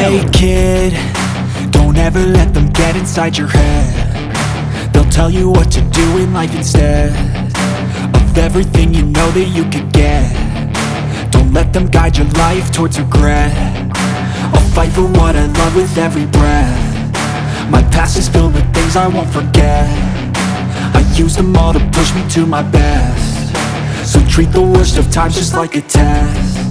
Hey kid, don't ever let them get inside your head. They'll tell you what to do in life instead of everything you know that you could get. Don't let them guide your life towards regret. I'll fight for what I love with every breath. My past is filled with things I won't forget. I use them all to push me to my best. So treat the worst of times just like a test.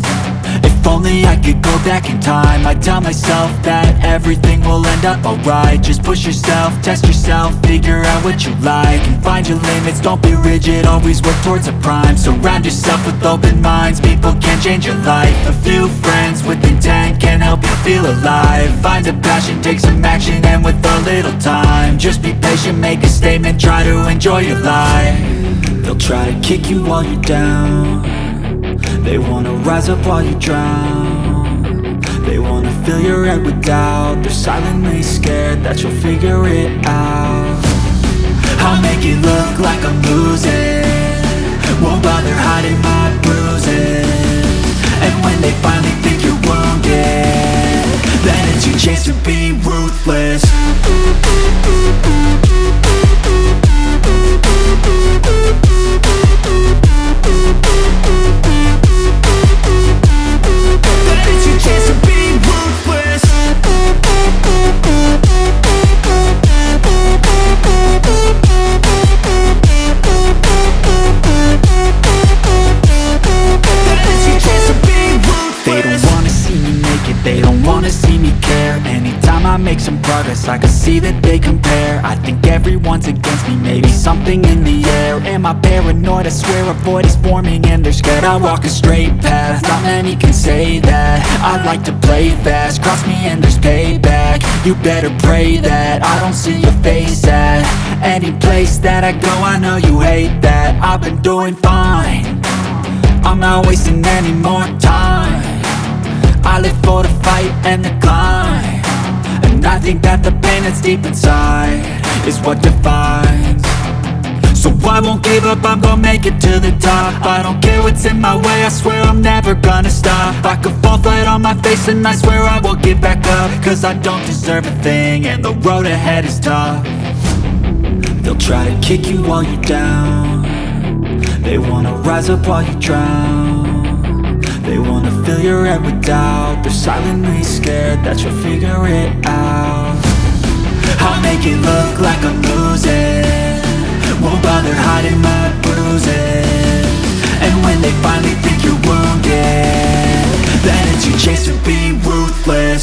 If only I could go back in time, I'd tell myself that everything will end up alright. Just push yourself, test yourself, figure out what you like, and find your limits, don't be rigid, always work towards a prime. Surround yourself with open minds, people can change your life. A few friends with intent can help you feel alive. Find a passion, take some action, and with a little time, just be patient, make a statement, try to enjoy your life. They'll try to kick you while you're down. They wanna rise up while you drown. They wanna fill your head with doubt. They're silently scared that you'll figure it out. I'll make it look like I'm losing, won't bother hiding my bruises. And when they finally think you're wounded, then it's your chance to be ruthless. They don't wanna see me care. Anytime I make some progress, I can see that they compare. I think everyone's against me, maybe something in the air. Am I paranoid? I swear a void is forming and they're scared. I walk a straight path, not many can say that. I like to play fast, cross me and there's payback. You better pray that I don't see your face at any place that I go. I know you hate that. I've been doing fine, I'm not wasting any more time. I live for the fight and the climb, and I think that the pain that's deep inside is what defines. So I won't give up, I'm gonna make it to the top. I don't care what's in my way, I swear I'm never gonna stop. I could fall flat on my face and I swear I will get back up, cause I don't deserve a thing and the road ahead is tough. They'll try to kick you while you're down. They wanna rise up while you drown. They wanna fill your head with doubt. They're silently scared that you'll figure it out. I'll make it look like I'm losing, won't bother hiding my bruises. And when they finally think you're wounded, then it's your chance to be ruthless.